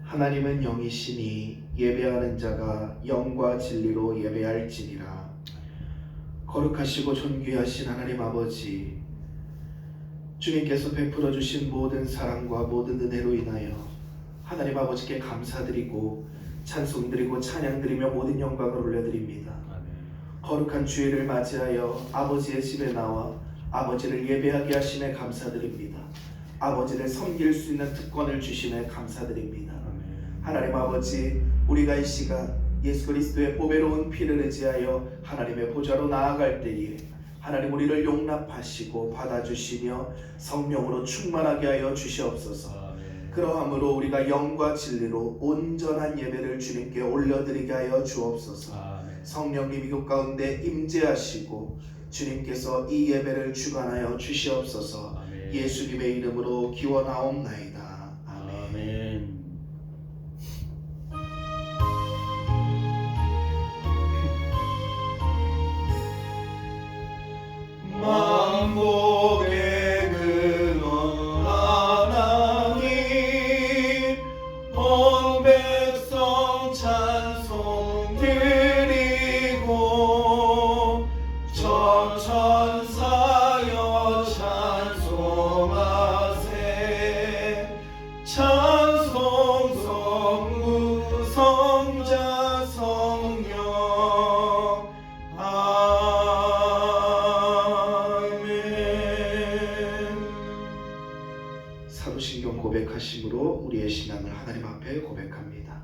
하나님은 영이시니 예배하는 자가 영과 진리로 예배할지니라. 거룩하시고 존귀하신 하나님 아버지, 주님께서 베풀어 주신 모든 사랑과 모든 은혜로 인하여 하나님 아버지께 감사드리고 찬송드리고 찬양드리며 모든 영광을 올려드립니다. 거룩한 주일을 맞이하여 아버지의 집에 나와 아버지를 예배하게 하심에 감사드립니다. 아버지를 섬길 수 있는 특권을 주심에 감사드립니다. 하나님 아버지, 우리가 이 시간 예수 그리스도의 보배로운 피를 의지하여 하나님의 보좌로 나아갈 때에 하나님 우리를 용납하시고 받아주시며 성령으로 충만하게 하여 주시옵소서. 그러함으로 우리가 영과 진리로 온전한 예배를 주님께 올려드리게 하여 주옵소서. 성령님 이곳 가운데 임재하시고 주님께서 이 예배를 주관하여 주시옵소서. 예수님의 이름으로 기원하옵나이다. 아멘. 만복의 근원 하나님, 온 백성 찬송 드리고 천사여 찬송하세. 찬송 성부 성자 성령 사도신경 고백하심으로 우리의 신앙을 하나님 앞에 고백합니다.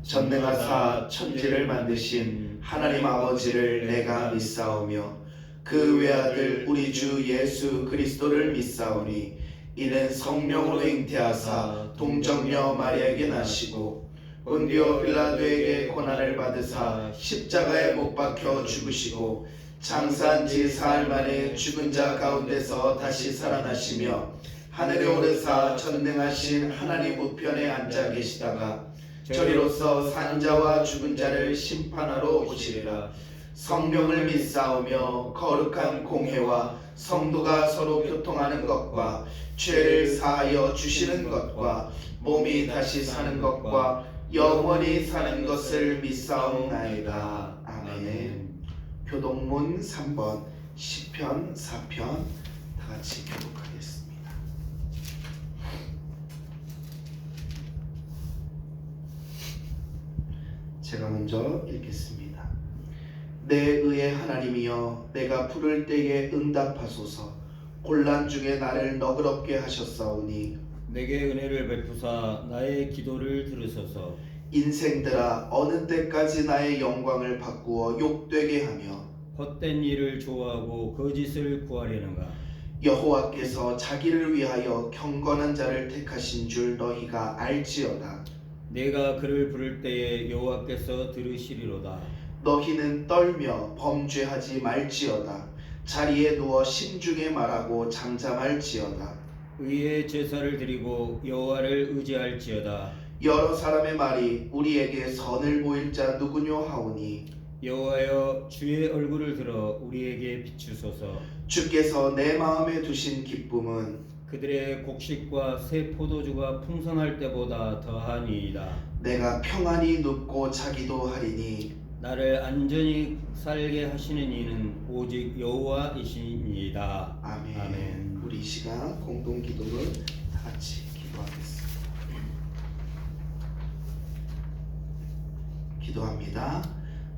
전능하사 천지를 만드신 하나님 아버지를 내가 믿사오며 그 외아들 우리 주 예수 그리스도를 믿사오니 이는 성령으로 잉태하사 동정녀 마리아에게 나시고 본디오 빌라도에게 고난을 받으사 십자가에 못 박혀 죽으시고 장사한 지 사흘 만에 죽은 자 가운데서 다시 살아나시며 하늘에 오르사 전능하신 하나님 우편에 앉아 계시다가 저리로서 산 자와 죽은 자를 심판하러 오시리라. 성령을 믿사오며 거룩한 공회와 성도가 서로 교통하는 것과 죄를 사하여 주시는 것과 몸이 다시 사는 것과 영원히 사는 것을 믿사옵나이다. 아멘. 교동문 3번 시편 4편 다 같이 교독하겠습니다. 제가 먼저 읽겠습니다. 내 의의 하나님이여, 내가 부를 때에 응답하소서. 곤란 중에 나를 너그럽게 하셨사오니 내게 은혜를 베푸사 나의 기도를 들으소서. 인생들아, 어느 때까지 나의 영광을 바꾸어 욕되게 하며 헛된 일을 좋아하고 거짓을 구하려는가. 여호와께서 자기를 위하여 경건한 자를 택하신 줄 너희가 알지어다. 내가 그를 부를 때에 여호와께서 들으시리로다. 너희는 떨며 범죄하지 말지어다. 자리에 누워 심중에 말하고 잠잠할지어다. 의의 제사를 드리고 여호와를 의지할지어다. 여러 사람의 말이 우리에게 선을 보일 자 누구뇨 하오니 여호와여, 주의 얼굴을 들어 우리에게 비추소서. 주께서 내 마음에 두신 기쁨은 그들의 곡식과 새 포도주가 풍성할 때보다 더하니이다. 내가 평안히 눕고 자기도 하리니 나를 안전히 살게 하시는 이는 오직 여호와이시니이다. 아멘. 아멘. 우리 이 시간 공동 기도를 다 같이 기도하겠습니다. 기도합니다.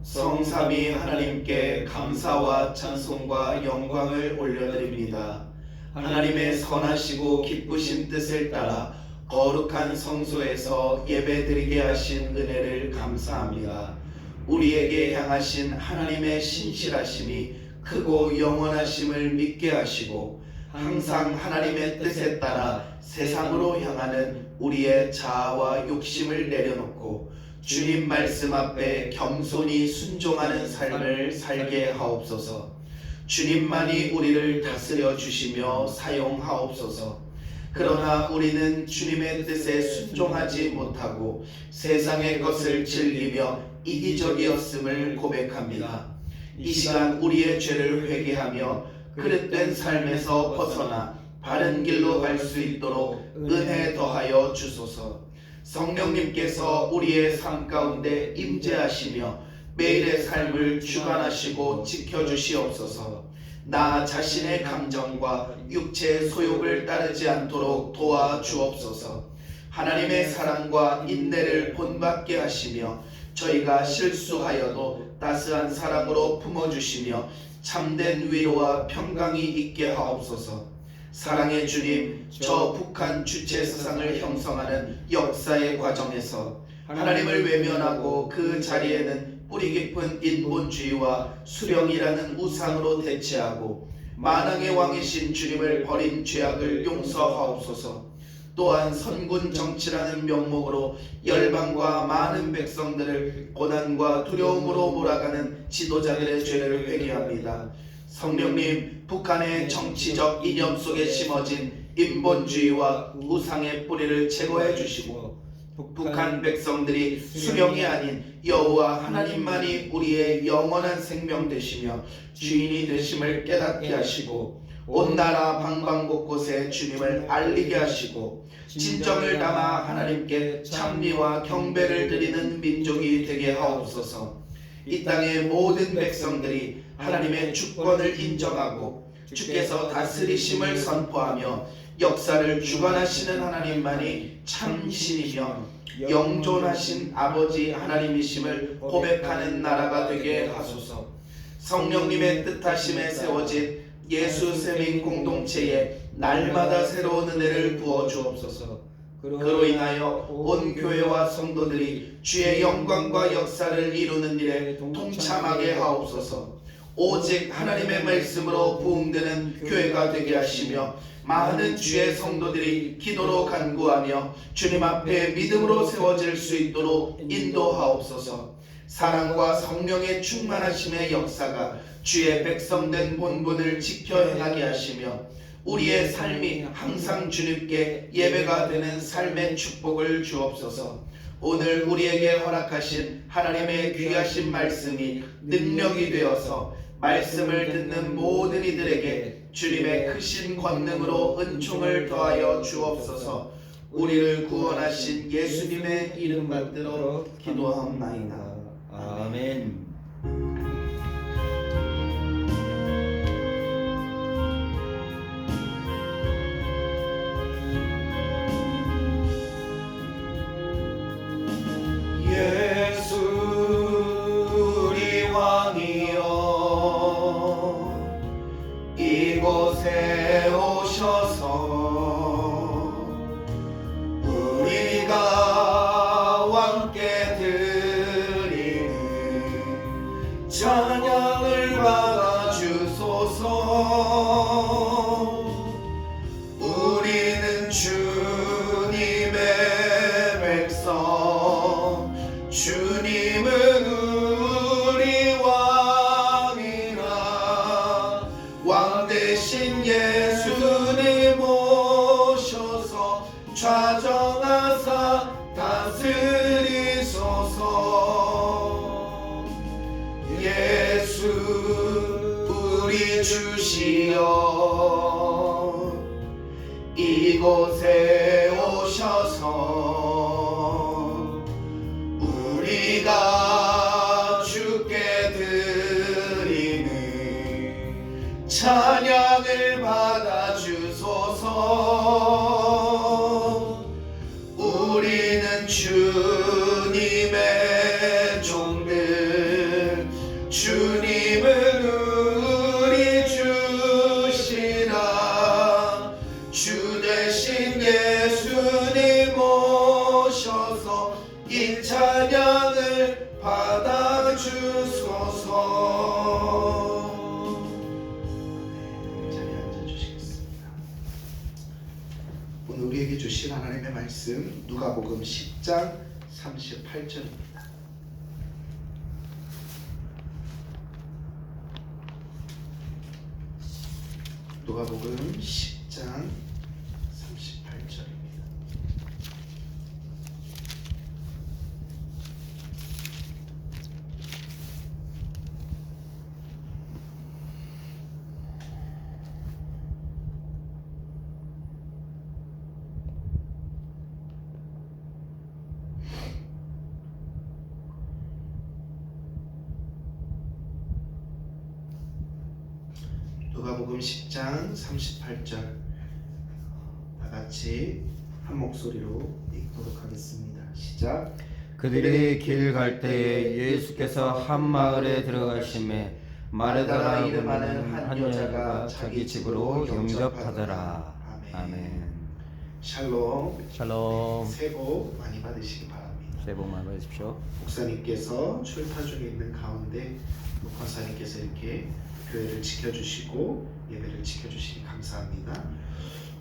성삼위 하나님께 감사와 찬송과 영광을 올려드립니다. 하나님의 선하시고 기쁘신 뜻을 따라 거룩한 성소에서 예배드리게 하신 은혜를 감사합니다. 우리에게 향하신 하나님의 신실하심이 크고 영원하심을 믿게 하시고 항상 하나님의 뜻에 따라 세상으로 향하는 우리의 자아와 욕심을 내려놓고 주님 말씀 앞에 겸손히 순종하는 삶을 살게 하옵소서. 주님만이 우리를 다스려 주시며 사용하옵소서. 그러나 우리는 주님의 뜻에 순종하지 못하고 세상의 것을 즐기며 이기적이었음을 고백합니다. 이 시간 우리의 죄를 회개하며 그릇된 삶에서 벗어나 바른 길로 갈 수 있도록 은혜 더하여 주소서. 성령님께서 우리의 삶 가운데 임재하시며 매일의 삶을 주관하시고 지켜주시옵소서. 나 자신의 감정과 육체의 소욕을 따르지 않도록 도와주옵소서. 하나님의 사랑과 인내를 본받게 하시며 저희가 실수하여도 따스한 사랑으로 품어주시며 참된 위로와 평강이 있게 하옵소서. 사랑의 주님, 저 북한 주체 사상을 형성하는 역사의 과정에서 하나님을 외면하고 그 자리에는 뿌리 깊은 인본주의와 수령이라는 우상으로 대체하고 만왕의 왕이신 주님을 버린 죄악을 용서하옵소서. 또한 선군 정치라는 명목으로 열방과 많은 백성들을 고난과 두려움으로 몰아가는 지도자들의 죄를 회개합니다. 성령님, 북한의 정치적 이념 속에 심어진 인본주의와 우상의 뿌리를 제거해 주시고 북한 백성들이 수령이 아닌 여호와 하나님만이 우리의 영원한 생명 되시며 주인이 되심을 깨닫게 하시고 온 나라 방방곳곳에 주님을 알리게 하시고 진정을 담아 하나님께 찬미와 경배를 드리는 민족이 되게 하옵소서. 이 땅의 모든 백성들이 하나님의 주권을 인정하고 주께서 다스리심을 선포하며 역사를 주관하시는 하나님만이 참신이며 영존하신 아버지 하나님이심을 고백하는 나라가 되게 하소서. 성령님의 뜻하심에 세워진 예수 세민 공동체에 날마다 새로운 은혜를 부어 주옵소서. 그로 인하여 온 교회와 성도들이 주의 영광과 역사를 이루는 일에 동참하게 하옵소서. 오직 하나님의 말씀으로 부흥되는 교회가 되게 하시며 많은 주의 성도들이 기도로 간구하며 주님 앞에 믿음으로 세워질 수 있도록 인도하옵소서. 사랑과 성령의 충만하심의 역사가 주의 백성된 본분을 지켜 행하게 하시며 우리의 삶이 항상 주님께 예배가 되는 삶의 축복을 주옵소서. 오늘 우리에게 허락하신 하나님의 귀하신 말씀이 능력이 되어서 말씀을 듣는 모든 이들에게 주님의 크신 권능으로 은총을 더하여 주옵소서. 우리를 구원하신 예수님의 이름 받들어 기도하옵나이다. 아멘. 예수 우리 왕이여 이곳에 오셔서 우리가 왕께 드리는 찬양을 받아 주소서. 우리는 주님의 백성, 주님은 우리 왕이라. 왕 대신 예수님 오셔서 좌정하사 다스리소서. 예수 우리 주시여 이곳에 오셔서 우리가 주께 드리는 찬양을 받아 주소서. 우리는 주님의 종들, 주님은 우리 주시라. 주 대신 예수님 오셔서 이 찬양을 받아 주소서. 자리에 앉아주시겠습니다. 오늘 우리에게 주신 하나님의 말씀 누가복음 10장 38절입니다. 누가복음 10장 38절입니다. 누가복음 10장 38절 다 같이 한 목소리로 읽도록 하겠습니다. 시작. 그들이 길 갈 때에 예수께서 한 마을에 들어가심에 마르다라 이름하는 한 여자가 자기 집으로 영접하더라. 아멘. 샬롬. 샬롬. 새해 복 많이 받으시기 바랍니다. 새해 복 많이 받으십시오. 목사님께서 출타 중에 있는 가운데 목사님께서 이렇게 교회를 지켜주시고 예배를 지켜주시니 감사합니다.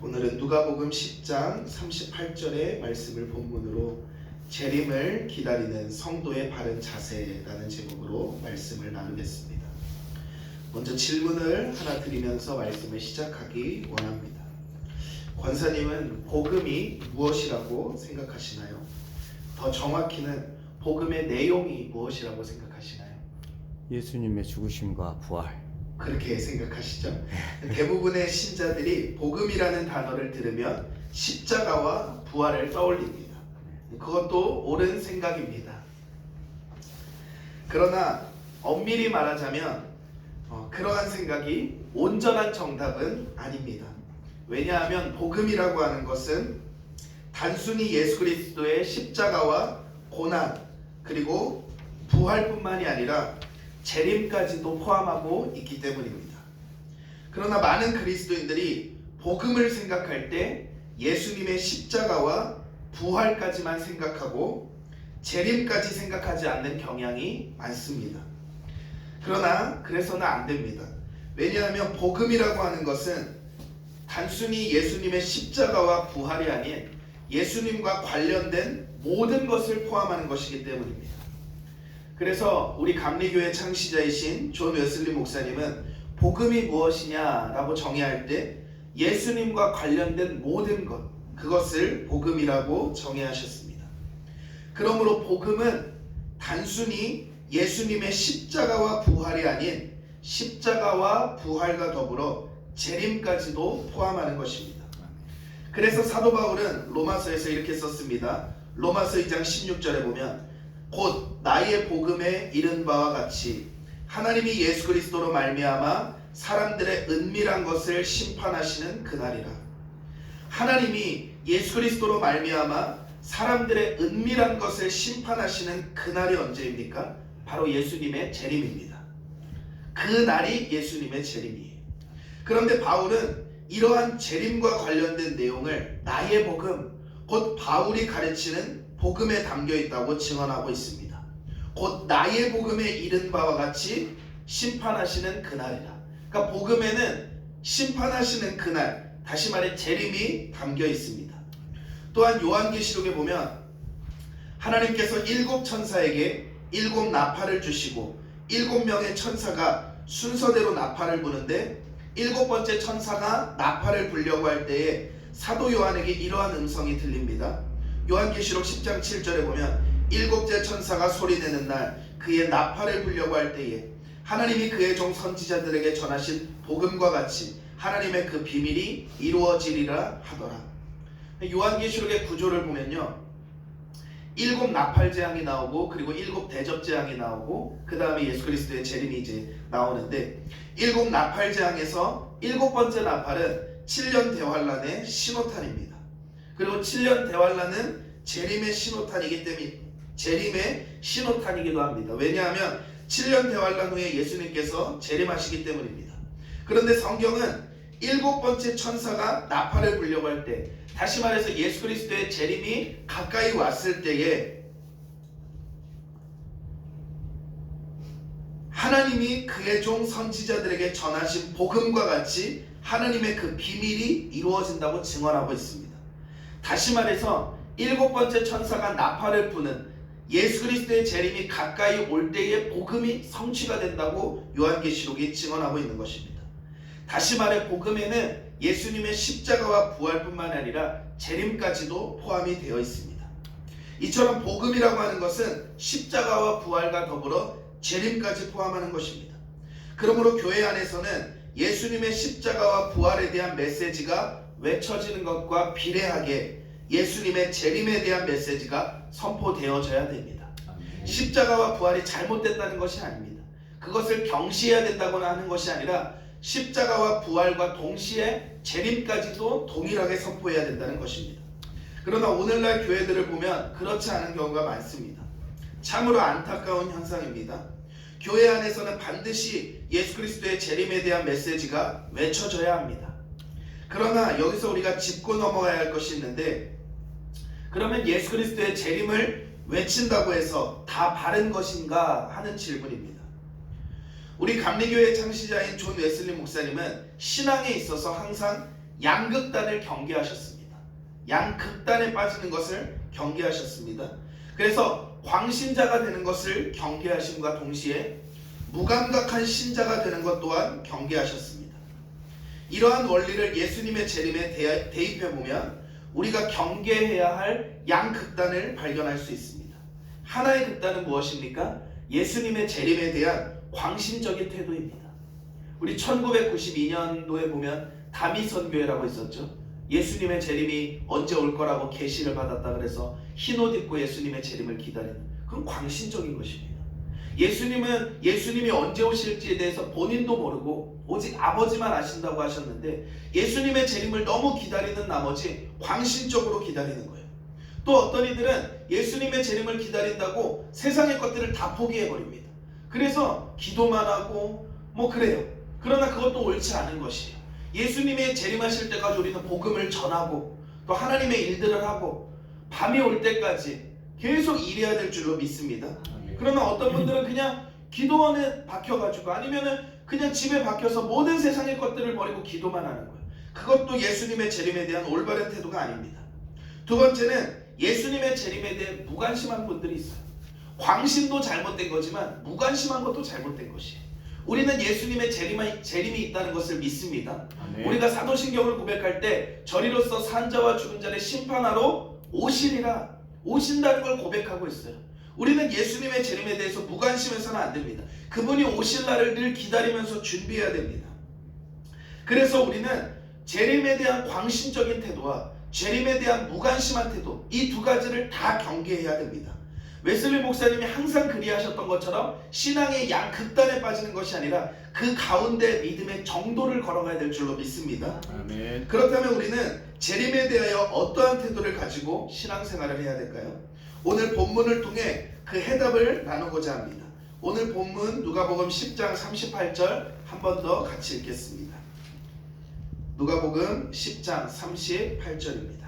오늘은 누가복음 10장 38절의 말씀을 본문으로 재림을 기다리는 성도의 바른 자세라는 제목으로 말씀을 나누겠습니다. 먼저 질문을 하나 드리면서 말씀을 시작하기 원합니다. 권사님은 복음이 무엇이라고 생각하시나요? 더 정확히는 복음의 내용이 무엇이라고 생각하시나요? 예수님의 죽으심과 부활. 그렇게 생각하시죠? 대부분의 신자들이 복음이라는 단어를 들으면 십자가와 부활을 떠올립니다. 그것도 옳은 생각입니다. 그러나 엄밀히 말하자면 그러한 생각이 온전한 정답은 아닙니다. 왜냐하면 복음이라고 하는 것은 단순히 예수 그리스도의 십자가와 고난 그리고 부활뿐만이 아니라 재림까지도 포함하고 있기 때문입니다. 그러나 많은 그리스도인들이 복음을 생각할 때 예수님의 십자가와 부활까지만 생각하고 재림까지 생각하지 않는 경향이 많습니다. 그러나 그래서는 안 됩니다. 왜냐하면 복음이라고 하는 것은 단순히 예수님의 십자가와 부활이 아닌 예수님과 관련된 모든 것을 포함하는 것이기 때문입니다. 그래서 우리 감리교회 창시자이신 존 웨슬리 목사님은 복음이 무엇이냐라고 정의할 때 예수님과 관련된 모든 것, 그것을 복음이라고 정의하셨습니다. 그러므로 복음은 단순히 예수님의 십자가와 부활이 아닌 십자가와 부활과 더불어 재림까지도 포함하는 것입니다. 그래서 사도 바울은 로마서에서 이렇게 썼습니다. 로마서 2장 16절에 보면 곧 나의 복음에 이른 바와 같이 하나님이 예수 그리스도로 말미암아 사람들의 은밀한 것을 심판하시는 그날이라. 하나님이 예수 그리스도로 말미암아 사람들의 은밀한 것을 심판하시는 그날이 언제입니까? 바로 예수님의 재림입니다. 그 날이 예수님의 재림이에요. 그런데 바울은 이러한 재림과 관련된 내용을 나의 복음, 곧 바울이 가르치는 복음에 담겨 있다고 증언하고 있습니다. 곧 나의 복음에 이른 바와 같이 심판하시는 그날이라. 그러니까 복음에는 심판하시는 그날, 다시 말해 재림이 담겨 있습니다. 또한 요한계시록에 보면 하나님께서 7 천사에게 7 나팔을 주시고 7명의 천사가 순서대로 나팔을 부는데 7번째 천사가 나팔을 불려고 할 때에 사도 요한에게 이러한 음성이 들립니다. 요한계시록 10장 7절에 보면 7째 천사가 소리내는 날 그의 나팔을 불려고 할 때에 하나님이 그의 종 선지자들에게 전하신 복음과 같이 하나님의 그 비밀이 이루어지리라 하더라. 요한계시록의 구조를 보면요, 7 나팔재앙이 나오고 그리고 7 대접재앙이 나오고 그 다음에 예수 그리스도의 재림이 이제 나오는데 7 나팔재앙에서 7번째 나팔은 7년 대환란의 신호탄입니다. 그리고 7년 대환란은 재림의 신호탄이기 때문에 재림의 신호탄이기도 합니다. 왜냐하면 7년 대환란 후에 예수님께서 재림하시기 때문입니다. 그런데 성경은 7번째 천사가 나팔을 불려고 할 때, 다시 말해서 예수 그리스도의 재림이 가까이 왔을 때에 하나님이 그의 종 선지자들에게 전하신 복음과 같이 하나님의 그 비밀이 이루어진다고 증언하고 있습니다. 다시 말해서 7번째 천사가 나팔을 부는 예수 그리스도의 재림이 가까이 올 때에 복음이 성취가 된다고 요한계시록이 증언하고 있는 것입니다. 다시 말해 복음에는 예수님의 십자가와 부활뿐만 아니라 재림까지도 포함이 되어 있습니다. 이처럼 복음이라고 하는 것은 십자가와 부활과 더불어 재림까지 포함하는 것입니다. 그러므로 교회 안에서는 예수님의 십자가와 부활에 대한 메시지가 외쳐지는 것과 비례하게 예수님의 재림에 대한 메시지가 선포되어져야 됩니다. 십자가와 부활이 잘못됐다는 것이 아닙니다. 그것을 경시해야 된다거나 하는 것이 아니라 십자가와 부활과 동시에 재림까지도 동일하게 선포해야 된다는 것입니다. 그러나 오늘날 교회들을 보면 그렇지 않은 경우가 많습니다. 참으로 안타까운 현상입니다. 교회 안에서는 반드시 예수 그리스도의 재림에 대한 메시지가 외쳐져야 합니다. 그러나 여기서 우리가 짚고 넘어가야 할 것이 있는데, 그러면 예수 그리스도의 재림을 외친다고 해서 다 바른 것인가 하는 질문입니다. 우리 감리교회 창시자인 존 웨슬리 목사님은 신앙에 있어서 항상 양극단을 경계하셨습니다. 양극단에 빠지는 것을 경계하셨습니다. 그래서 광신자가 되는 것을 경계하심과 동시에 무감각한 신자가 되는 것 또한 경계하셨습니다. 이러한 원리를 예수님의 재림에 대입해보면 우리가 경계해야 할 양극단을 발견할 수 있습니다. 하나의 극단은 무엇입니까? 예수님의 재림에 대한 광신적인 태도입니다. 우리 1992년도에 보면 다미선교회라고 있었죠. 예수님의 재림이 언제 올 거라고 계시를 받았다 그래서 흰옷 입고 예수님의 재림을 기다리는, 그건 광신적인 것입니다. 예수님이 언제 오실지에 대해서 본인도 모르고 오직 아버지만 아신다고 하셨는데 예수님의 재림을 너무 기다리는 나머지 광신적으로 기다리는 거예요. 또 어떤 이들은 예수님의 재림을 기다린다고 세상의 것들을 다 포기해버립니다. 그래서 기도만 하고 그래요. 그러나 그것도 옳지 않은 것이에요. 예수님의 재림하실 때까지 우리는 복음을 전하고 또 하나님의 일들을 하고 밤이 올 때까지 계속 일해야 될 줄로 믿습니다. 그러나 어떤 분들은 그냥 기도원에 박혀가지고 아니면은 그냥 집에 박혀서 모든 세상의 것들을 버리고 기도만 하는 거예요. 그것도 예수님의 재림에 대한 올바른 태도가 아닙니다. 두 번째는 예수님의 재림에 대해 무관심한 분들이 있어요. 광신도 잘못된 거지만 무관심한 것도 잘못된 것이에요. 우리는 예수님의 재림이 있다는 것을 믿습니다. 아멘. 우리가 사도신경을 고백할 때 저리로서 산자와 죽은 자를 심판하러 오신다는 걸 고백하고 있어요. 우리는 예수님의 재림에 대해서 무관심해서는 안 됩니다. 그분이 오실 날을 늘 기다리면서 준비해야 됩니다. 그래서 우리는 재림에 대한 광신적인 태도와 재림에 대한 무관심한 태도, 이 두 가지를 다 경계해야 됩니다. 웨슬리 목사님이 항상 그리하셨던 것처럼 신앙의 양극단에 빠지는 것이 아니라 그 가운데 믿음의 정도를 걸어가야 될 줄로 믿습니다. 아멘. 그렇다면 우리는 재림에 대하여 어떠한 태도를 가지고 신앙생활을 해야 될까요? 오늘 본문을 통해 그 해답을 나누고자 합니다. 오늘 본문 누가복음 10장 38절 한 번 더 같이 읽겠습니다. 누가복음 10장 38절입니다.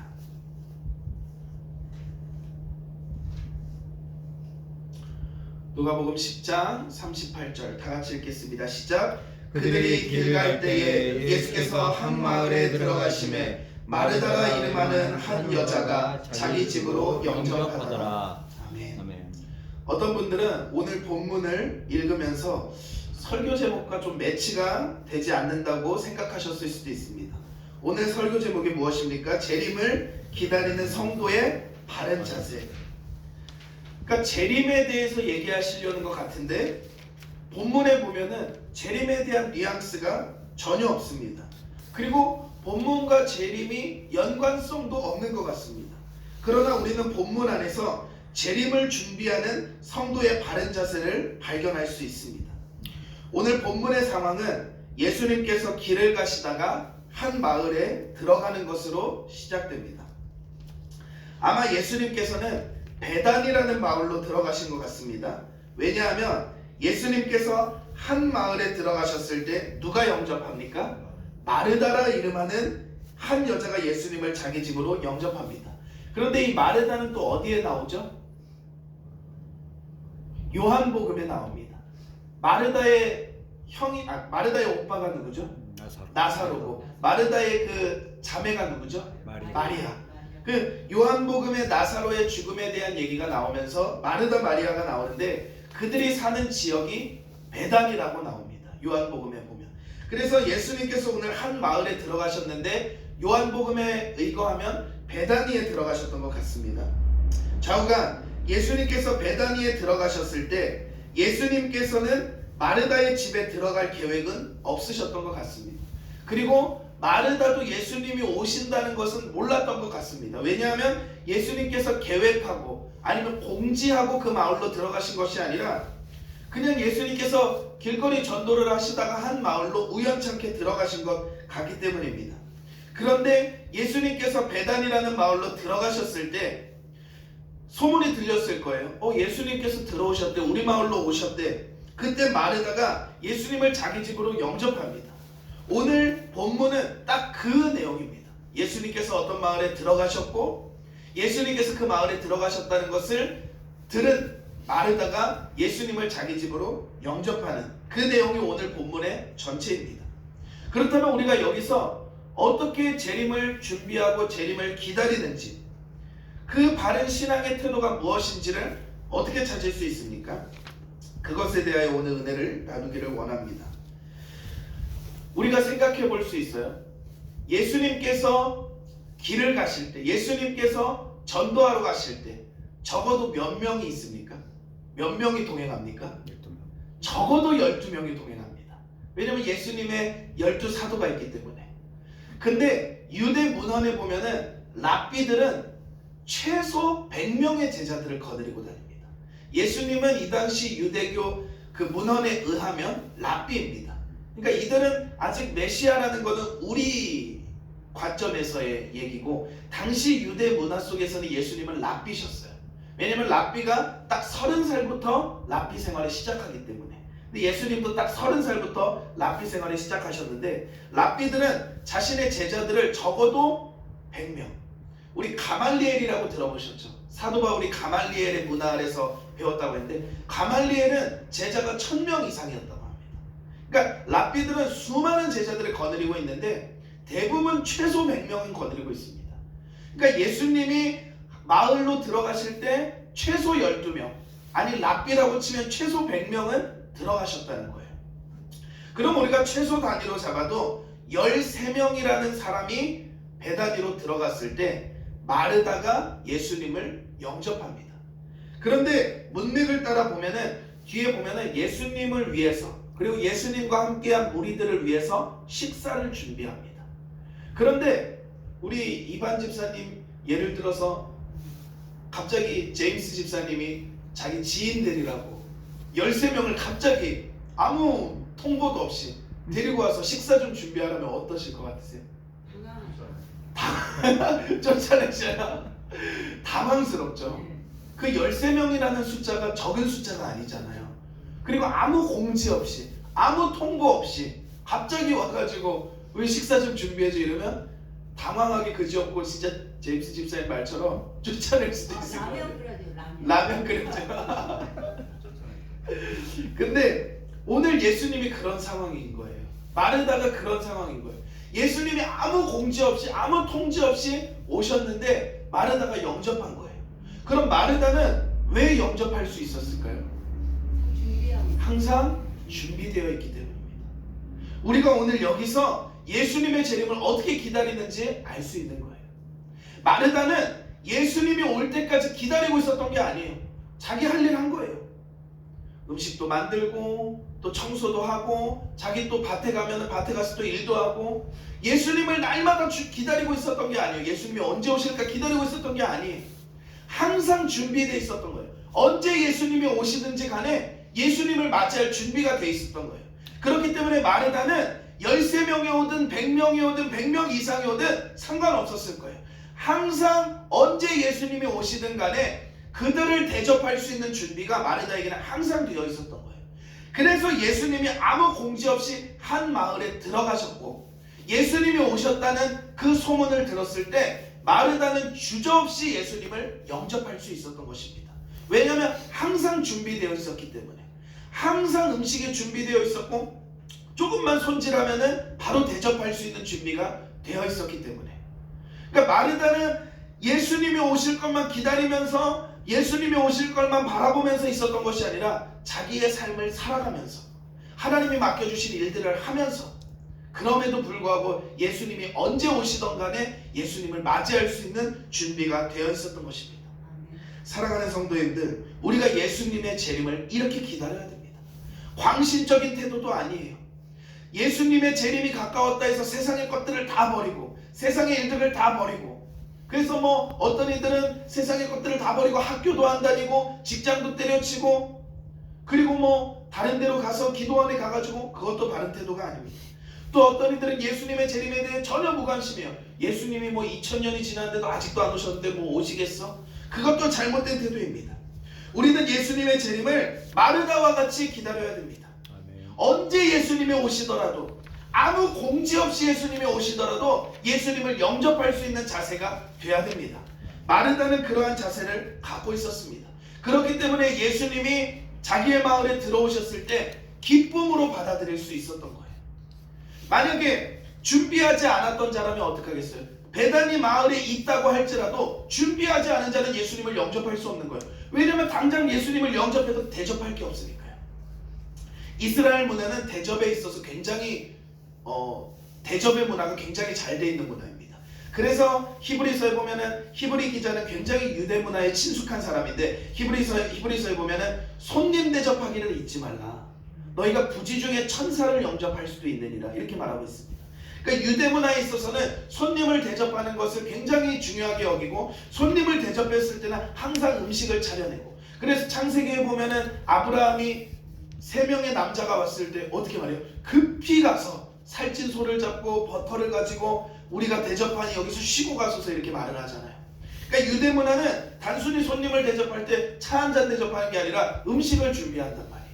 누가복음 10장 38절 다 같이 읽겠습니다. 시작. 그들이 길 갈 때에 예수께서 한 마을에 들어가심에 마르다가 이름하는 한 여자가 자기 집으로 영접하더라. 아멘. 아멘. 어떤 분들은 오늘 본문을 읽으면서 설교 제목과 좀 매치가 되지 않는다고 생각하셨을 수도 있습니다. 오늘 설교 제목이 무엇입니까? 재림을 기다리는 성도의 바른 자세. 그러니까 재림에 대해서 얘기하시려는 것 같은데 본문에 보면은 재림에 대한 뉘앙스가 전혀 없습니다. 그리고 본문과 재림이 연관성도 없는 것 같습니다. 그러나 우리는 본문 안에서 재림을 준비하는 성도의 바른 자세를 발견할 수 있습니다. 오늘 본문의 상황은 예수님께서 길을 가시다가 한 마을에 들어가는 것으로 시작됩니다. 아마 예수님께서는 베단이라는 마을로 들어가신 것 같습니다. 왜냐하면 예수님께서 한 마을에 들어가셨을 때 누가 영접합니까? 마르다라 이름하는 한 여자가 예수님을 자기 집으로 영접합니다. 그런데 이 마르다는 또 어디에 나오죠? 요한복음에 나옵니다. 마르다의 오빠가 누구죠? 나사로고 마르다의 그 자매가 누구죠? 마리아. 그 요한복음의 나사로의 죽음에 대한 얘기가 나오면서 마르다 마리아가 나오는데 그들이 사는 지역이 베단이라고 나옵니다. 요한복음에 보면. 그래서 예수님께서 오늘 한 마을에 들어가셨는데 요한복음에 의거하면 베다니에 들어가셨던 것 같습니다. 좌우간 예수님께서 베다니에 들어가셨을 때 예수님께서는 마르다의 집에 들어갈 계획은 없으셨던 것 같습니다. 그리고 마르다도 예수님이 오신다는 것은 몰랐던 것 같습니다. 왜냐하면 예수님께서 계획하고 아니면 공지하고 그 마을로 들어가신 것이 아니라 그냥 예수님께서 길거리 전도를 하시다가 한 마을로 우연찮게 들어가신 것 같기 때문입니다. 그런데 예수님께서 베단이라는 마을로 들어가셨을 때 소문이 들렸을 거예요. 예수님께서 들어오셨대. 우리 마을로 오셨대. 그때 마르다가 예수님을 자기 집으로 영접합니다. 오늘 본문은 딱 그 내용입니다. 예수님께서 어떤 마을에 들어가셨고 예수님께서 그 마을에 들어가셨다는 것을 들은 마르다가 예수님을 자기 집으로 영접하는 그 내용이 오늘 본문의 전체입니다. 그렇다면 우리가 여기서 어떻게 재림을 준비하고 재림을 기다리는지, 그 바른 신앙의 태도가 무엇인지를 어떻게 찾을 수 있습니까? 그것에 대하여 오늘 은혜를 나누기를 원합니다. 우리가 생각해 볼 수 있어요. 예수님께서 길을 가실 때, 예수님께서 전도하러 가실 때 적어도 몇 명이 있습니까? 몇 명이 동행합니까? 12명. 적어도 12명이 동행합니다. 왜냐하면 예수님의 12사도가 있기 때문에. 근데 유대 문헌에 보면은 랍비들은 최소 100명의 제자들을 거느리고 다닙니다. 예수님은 이 당시 유대교 그 문헌에 의하면 랍비입니다. 그러니까 이들은 아직 메시아라는 것은 우리 관점에서의 얘기고, 당시 유대 문화 속에서는 예수님은 랍비셨어요. 왜냐면 랍비가 딱 30살부터 랍비 생활을 시작하기 때문에. 근데 예수님도 딱 30살부터 랍비 생활을 시작하셨는데, 랍비들은 자신의 제자들을 적어도 100명. 우리 가말리엘이라고 들어보셨죠? 사도 바울이 가말리엘의 문화 아래서 배웠다고 했는데, 가말리엘은 제자가 1000명 이상이었다고 합니다. 그러니까 랍비들은 수많은 제자들을 거느리고 있는데 대부분 최소 100명은 거느리고 있습니다. 그러니까 예수님이 마을로 들어가실 때 최소 12명, 아니 랍비라고 치면 최소 100명은 들어가셨다는 거예요. 그럼 우리가 최소 단위로 잡아도 13명이라는 사람이 베다니로 들어갔을 때 마르다가 예수님을 영접합니다. 그런데 문맥을 따라 보면은 뒤에 보면은 예수님을 위해서, 그리고 예수님과 함께한 무리들을 위해서 식사를 준비합니다. 그런데 우리 이반 집사님 예를 들어서 갑자기 제임스 집사님이 자기 지인들이라고 13명을 갑자기 아무 통보도 없이 데리고 와서 식사 좀 준비하라면 어떠실 것 같으세요? 쫓아내셔야 당황스럽죠. 그 13명이라는 숫자가 적은 숫자가 아니잖아요. 그리고 아무 공지 없이, 아무 통보 없이 갑자기 와가지고 우리 식사 좀 준비해줘 이러면 당황하기 그지없고 진짜 제임스 집사님 말처럼 쫓아낼 수도 있을 거예요. 라면 끓여줘. 근데 오늘 예수님이 그런 상황인 거예요. 마르다가 그런 상황인 거예요. 예수님이 아무 공지 없이, 아무 통지 없이 오셨는데 마르다가 영접한 거예요. 그럼 마르다는 왜 영접할 수 있었을까요? 항상 준비되어 있기 때문입니다. 우리가 오늘 여기서 예수님의 재림을 어떻게 기다리는지 알 수 있는 거예요. 마르다는 예수님이 올 때까지 기다리고 있었던 게 아니에요. 자기 할 일 한 거예요. 음식도 만들고 또 청소도 하고, 자기 또 밭에 가면은 밭에 가서 또 일도 하고, 예수님을 날마다 기다리고 있었던 게 아니에요. 예수님이 언제 오실까 기다리고 있었던 게 아니에요. 항상 준비되어 있었던 거예요. 언제 예수님이 오시든지 간에 예수님을 맞이할 준비가 되어 있었던 거예요. 그렇기 때문에 마르다는 13명이 오든 100명이 오든 100명 이상이 오든 상관없었을 거예요. 항상 언제 예수님이 오시든 간에 그들을 대접할 수 있는 준비가 마르다에게는 항상 되어 있었던 거예요. 그래서 예수님이 아무 공지 없이 한 마을에 들어가셨고, 예수님이 오셨다는 그 소문을 들었을 때 마르다는 주저없이 예수님을 영접할 수 있었던 것입니다. 왜냐하면 항상 준비되어 있었기 때문에. 항상 음식이 준비되어 있었고, 조금만 손질하면은 바로 대접할 수 있는 준비가 되어 있었기 때문에. 그러니까 마르다는 예수님이 오실 것만 기다리면서, 예수님이 오실 것만 바라보면서 있었던 것이 아니라 자기의 삶을 살아가면서, 하나님이 맡겨주신 일들을 하면서, 그럼에도 불구하고 예수님이 언제 오시던 간에 예수님을 맞이할 수 있는 준비가 되어 있었던 것입니다. 사랑하는 성도님들, 우리가 예수님의 재림을 이렇게 기다려야 됩니다. 광신적인 태도도 아니에요. 예수님의 재림이 가까웠다 해서 세상의 것들을 다 버리고, 세상의 일들을 다 버리고, 그래서 어떤 이들은 세상의 것들을 다 버리고 학교도 안 다니고 직장도 때려치고, 그리고 다른 데로 가서 기도원에 가가지고 그것도 바른 태도가 아닙니다. 또 어떤 이들은 예수님의 재림에 대해 전혀 무관심해요. 예수님이 뭐 2000년이 지났는데도 아직도 안 오셨는데 뭐 오시겠어? 그것도 잘못된 태도입니다. 우리는 예수님의 재림을 마르다와 같이 기다려야 됩니다. 아멘. 언제 예수님이 오시더라도, 아무 공지 없이 예수님이 오시더라도 예수님을 영접할 수 있는 자세가 돼야 됩니다. 마르다는 그러한 자세를 갖고 있었습니다. 그렇기 때문에 예수님이 자기의 마을에 들어오셨을 때 기쁨으로 받아들일 수 있었던 거예요. 만약에 준비하지 않았던 자라면 어떡하겠어요? 베다니 마을에 있다고 할지라도 준비하지 않은 자는 예수님을 영접할 수 없는 거예요. 왜냐하면 당장 예수님을 영접해도 대접할 게 없으니까요. 이스라엘 문화는 대접에 있어서 굉장히 대접의 문화가 굉장히 잘 돼 있는 문화입니다. 그래서 히브리서에 보면은 히브리 기자는 굉장히 유대 문화에 친숙한 사람인데 히브리서에 보면은 손님 대접하기를 잊지 말라. 너희가 부지 중에 천사를 영접할 수도 있느니라 이렇게 말하고 있습니다. 그러니까 유대 문화에 있어서는 손님을 대접하는 것을 굉장히 중요하게 여기고 손님을 대접했을 때는 항상 음식을 차려내고 그래서 창세기에 보면은 아브라함이 3명의 남자가 왔을 때 어떻게 말해요? 급히 가서 살찐 소를 잡고 버터를 가지고 우리가 대접하니 여기서 쉬고 가소서 이렇게 말을 하잖아요. 그러니까 유대 문화는 단순히 손님을 대접할 때 차 한 잔 대접하는 게 아니라 음식을 준비한단 말이에요.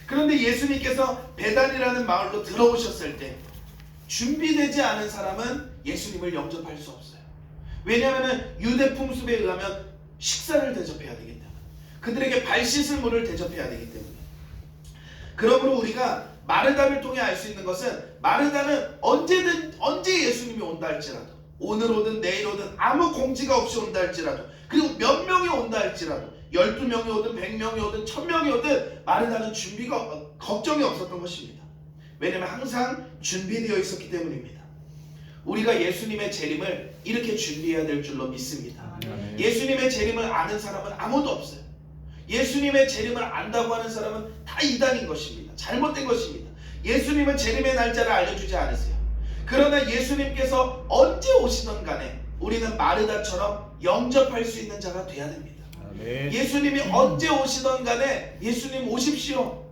그런데 예수님께서 베단이라는 마을로 들어오셨을 때 준비되지 않은 사람은 예수님을 영접할 수 없어요. 왜냐하면 유대 풍습에 의하면 식사를 대접해야 되기 때문에 그들에게 발 씻을 물을 대접해야 되기 때문에 그러므로 우리가 마르다를 통해 알 수 있는 것은 마르다는 언제 예수님이 온다 할지라도 오늘 오든 내일 오든 아무 공지가 없이 온다 할지라도 그리고 몇 명이 온다 할지라도 12명이 오든 100명이 오든 1000명이 오든 마르다는 걱정이 없었던 것입니다. 왜냐하면 항상 준비되어 있었기 때문입니다. 우리가 예수님의 재림을 이렇게 준비해야 될 줄로 믿습니다. 아멘. 예수님의 재림을 아는 사람은 아무도 없어요. 예수님의 재림을 안다고 하는 사람은 다 이단인 것입니다. 잘못된 것입니다. 예수님은 재림의 날짜를 알려주지 않으세요. 그러나 예수님께서 언제 오시던 간에 우리는 마르다처럼 영접할 수 있는 자가 돼야 됩니다. 아멘. 예수님이 언제 오시던 간에 예수님 오십시오.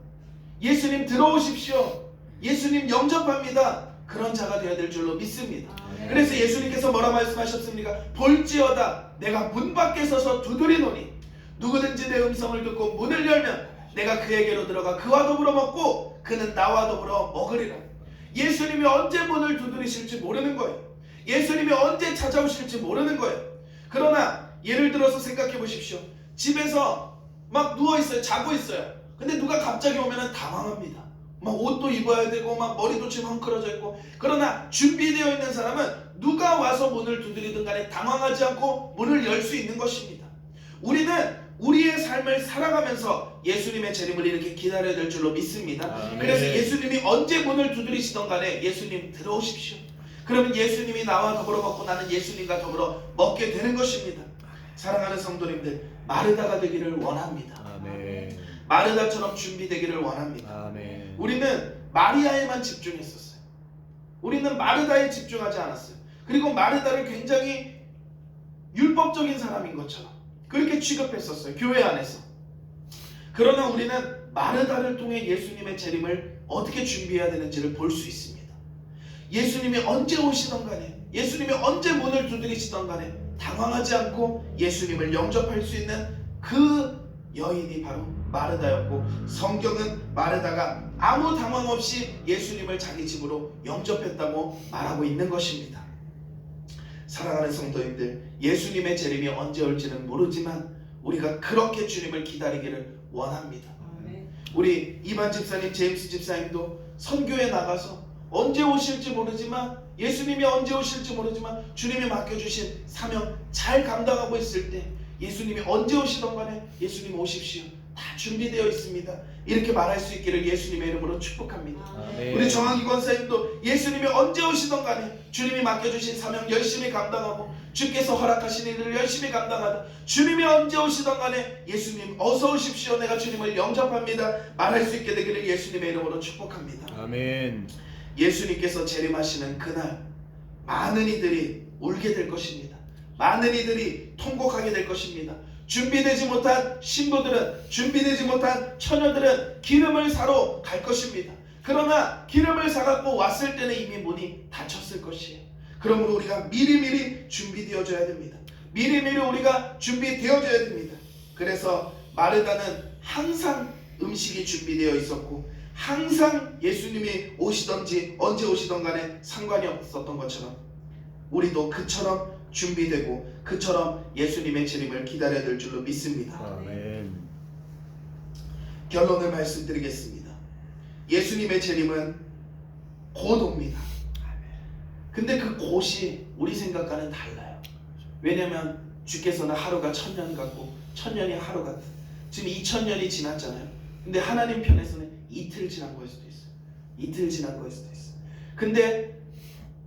예수님 들어오십시오. 예수님 영접합니다. 그런 자가 되어야 될 줄로 믿습니다. 그래서 예수님께서 뭐라 말씀하셨습니까? 볼지어다 내가 문 밖에 서서 두드리노니 누구든지 내 음성을 듣고 문을 열면 내가 그에게로 들어가 그와 더불어 먹고 그는 나와 더불어 먹으리라. 예수님이 언제 문을 두드리실지 모르는 거예요. 예수님이 언제 찾아오실지 모르는 거예요. 그러나 예를 들어서 생각해 보십시오. 집에서 막 누워있어요. 자고 있어요. 근데 누가 갑자기 오면 당황합니다. 막 옷도 입어야 되고 막 머리도 지금 헝클어져 있고 그러나 준비되어 있는 사람은 누가 와서 문을 두드리든 간에 당황하지 않고 문을 열 수 있는 것입니다. 우리는 우리의 삶을 살아가면서 예수님의 재림을 이렇게 기다려야 될 줄로 믿습니다. 아멘. 그래서 예수님이 언제 문을 두드리시던 간에 예수님 들어오십시오. 그러면 예수님이 나와 더불어 먹고 나는 예수님과 더불어 먹게 되는 것입니다. 사랑하는 성도님들 마르다가 되기를 원합니다. 아멘. 마르다처럼 준비되기를 원합니다. 아멘. 우리는 마리아에만 집중했었어요. 우리는 마르다에 집중하지 않았어요. 그리고 마르다를 굉장히 율법적인 사람인 것처럼 그렇게 취급했었어요. 교회 안에서. 그러나 우리는 마르다를 통해 예수님의 재림을 어떻게 준비해야 되는지를 볼 수 있습니다. 예수님이 언제 오시던 간에 예수님이 언제 문을 두드리시던 간에 당황하지 않고 예수님을 영접할 수 있는 그 여인이 바로 마르다였고 성경은 마르다가 아무 당황 없이 예수님을 자기 집으로 영접했다고 말하고 있는 것입니다. 사랑하는 성도님들, 예수님의 재림이 언제 올지는 모르지만 우리가 그렇게 주님을 기다리기를 원합니다. 우리 이반 집사님, 제임스 집사님도 선교에 나가서 언제 오실지 모르지만 예수님이 언제 오실지 모르지만 주님이 맡겨주신 사명 잘 감당하고 있을 때 예수님이 언제 오시던 간에 예수님 오십시오. 다 준비되어 있습니다. 이렇게 말할 수 있기를 예수님의 이름으로 축복합니다. 아멘. 우리 정학이 권사님도 예수님이 언제 오시던 간에 주님이 맡겨주신 사명 열심히 감당하고 주께서 허락하신 일을 열심히 감당하다 주님이 언제 오시던 간에 예수님 어서 오십시오. 내가 주님을 영접합니다. 말할 수 있게 되기를 예수님의 이름으로 축복합니다. 아멘. 예수님께서 재림하시는 그날 많은 이들이 울게 될 것입니다. 많은 이들이 통곡하게 될 것입니다. 준비되지 못한 신부들은, 준비되지 못한 처녀들은 기름을 사러 갈 것입니다. 그러나 기름을 사갖고 왔을 때는 이미 문이 닫혔을 것이에요. 그러므로 우리가 미리미리 준비되어져야 됩니다. 미리미리 우리가 준비되어져야 됩니다. 그래서 마르다는 항상 음식이 준비되어 있었고 항상 예수님이 오시던지 언제 오시던 간에 상관이 없었던 것처럼 우리도 그처럼 준비되고 그처럼 예수님의 재림을 기다려야 될 줄로 믿습니다. 아멘. 결론을 말씀드리겠습니다. 예수님의 재림은 곧 옵니다. 근데 그 곧이 우리 생각과는 달라요. 왜냐하면 주께서는 하루가 1000년 같고 1000년이 하루 같은, 지금 2000년이 지났잖아요. 근데 하나님 편에서는 이틀 지난 거일 수도 있어요. 이틀 지난 거일 수도 있어요. 근데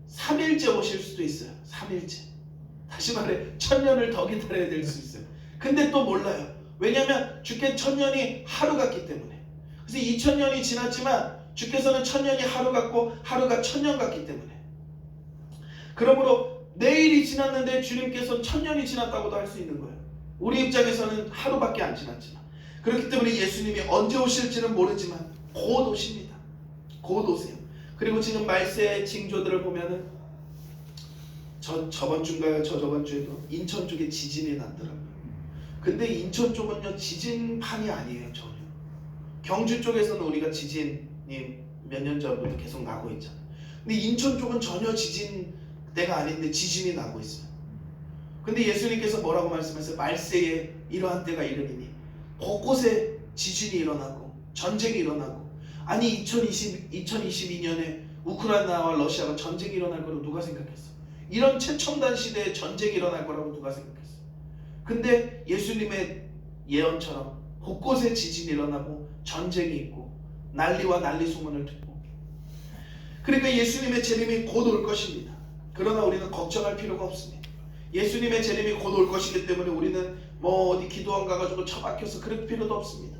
3일째 오실 수도 있어요. 3일째. 다시 말해 1000년을 더 기다려야 될 수 있어요. 근데 또 몰라요. 왜냐하면 주께 1000년이 하루 같기 때문에. 그래서 2000년이 지났지만 주께서는 1000년이 하루 같고 하루가 1000년 같기 때문에. 그러므로 내일이 지났는데 주님께서는 1000년이 지났다고도 할 수 있는 거예요. 우리 입장에서는 하루밖에 안 지났지만. 그렇기 때문에 예수님이 언제 오실지는 모르지만 곧 오십니다. 곧 오세요. 그리고 지금 말세의 징조들을 보면은 저번 주인가요? 저번 주에도 인천 쪽에 지진이 났더라고요. 근데 인천 쪽은요 지진판이 아니에요. 전혀. 경주 쪽에서는 우리가 지진이 몇 년 전부터 계속 나고 있잖아요. 근데 인천 쪽은 전혀 지진대가 아닌데 지진이 나고 있어요. 근데 예수님께서 뭐라고 말씀하세요? 말세에 이러한 때가 이르리니 곳곳에 지진이 일어나고 전쟁이 일어나고. 아니 2022년에 우크라이나와 러시아가 전쟁이 일어날 거라고 누가 생각했어? 이런 최첨단 시대에 전쟁이 일어날 거라고 누가 생각했어? 근데 예수님의 예언처럼 곳곳에 지진이 일어나고 전쟁이 있고 난리와 난리 소문을 듣고. 그러니까 예수님의 재림이 곧 올 것입니다. 그러나 우리는 걱정할 필요가 없습니다. 예수님의 재림이 곧 올 것이기 때문에 우리는 뭐 어디 기도원 가가지고 처박혀서 그럴 필요도 없습니다.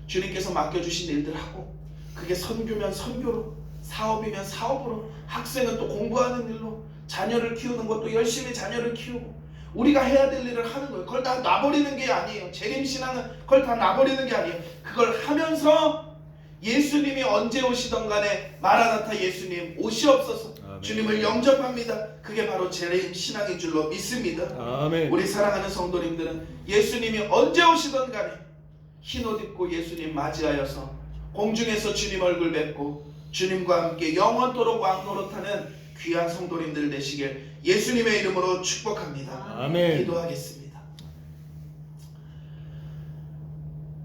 주님께서 맡겨주신 일들 하고, 그게 선교면 선교로, 사업이면 사업으로, 학생은 또 공부하는 일로, 자녀를 키우는 것도 열심히 자녀를 키우고 우리가 해야 될 일을 하는 거예요. 그걸 다 놔버리는 게 아니에요. 재림신앙은 그걸 다 놔버리는 게 아니에요. 그걸 하면서 예수님이 언제 오시던 간에 마라나타 예수님 오시옵소서. 아멘. 주님을 영접합니다. 그게 바로 재림신앙인 줄로 믿습니다. 아멘. 우리 사랑하는 성도님들은 예수님이 언제 오시던 간에 흰옷 입고 예수님 맞이하여서 공중에서 주님 얼굴 뵙고 주님과 함께 영원토록 왕노릇하는 귀한 성도님들 되시길 예수님의 이름으로 축복합니다. 아멘. 기도하겠습니다.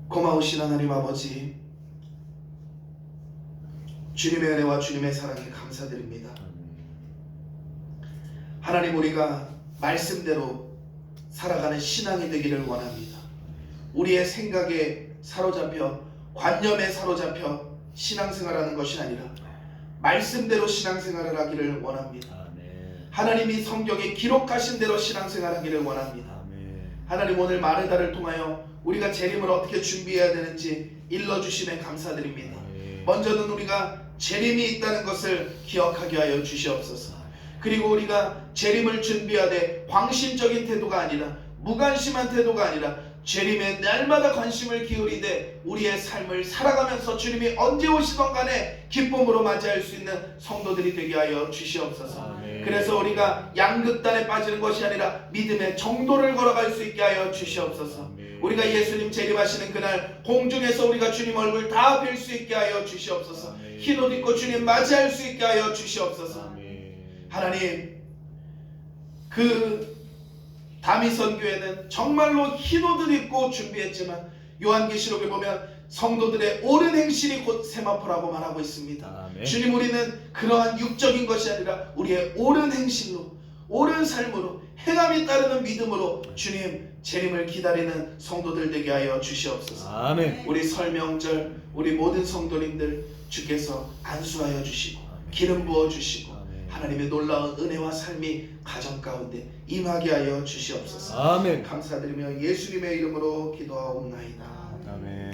고마우신 하나님 아버지, 주님의 은혜와 주님의 사랑에 감사드립니다. 하나님, 우리가 말씀대로 살아가는 신앙이 되기를 원합니다. 우리의 생각에 사로잡혀, 관념에 사로잡혀 신앙생활하는 것이 아니라 말씀대로 신앙생활을 하기를 원합니다. 아멘. 하나님이 성경에 기록하신 대로 신앙생활하기를 원합니다. 아멘. 하나님, 오늘 마르다를 통하여 우리가 재림을 어떻게 준비해야 되는지 일러주심에 감사드립니다. 아멘. 먼저는 우리가 재림이 있다는 것을 기억하게 하여 주시옵소서. 그리고 우리가 재림을 준비하되 광신적인 태도가 아니라, 무관심한 태도가 아니라 재림에 날마다 관심을 기울이되 우리의 삶을 살아가면서 주님이 언제 오시던 간에 기쁨으로 맞이할 수 있는 성도들이 되게 하여 주시옵소서. 아멘. 그래서 우리가 양극단에 빠지는 것이 아니라 믿음의 정도를 걸어갈 수 있게 하여 주시옵소서. 아멘. 우리가 예수님 재림하시는 그날 공중에서 우리가 주님 얼굴 다 뵐 수 있게 하여 주시옵소서. 아멘. 흰옷 입고 주님 맞이할 수 있게 하여 주시옵소서. 아멘. 하나님, 그 다미선 교회는 정말로 흰옷을 입고 준비했지만 요한계시록에 보면 성도들의 옳은 행실이 곧 세마포라고 말하고 있습니다. 아멘. 주님, 우리는 그러한 육적인 것이 아니라 우리의 옳은 행실로, 옳은 삶으로, 행함이 따르는 믿음으로 주님 재림을 기다리는 성도들 되게 하여 주시옵소서. 아멘. 우리 설명절, 우리 모든 성도님들 주께서 안수하여 주시고 기름 부어 주시고 하나님의 놀라운 은혜와 삶이 가정 가운데 임하게 하여 주시옵소서. 아멘. 감사드리며 예수님의 이름으로 기도하옵나이다. 아멘.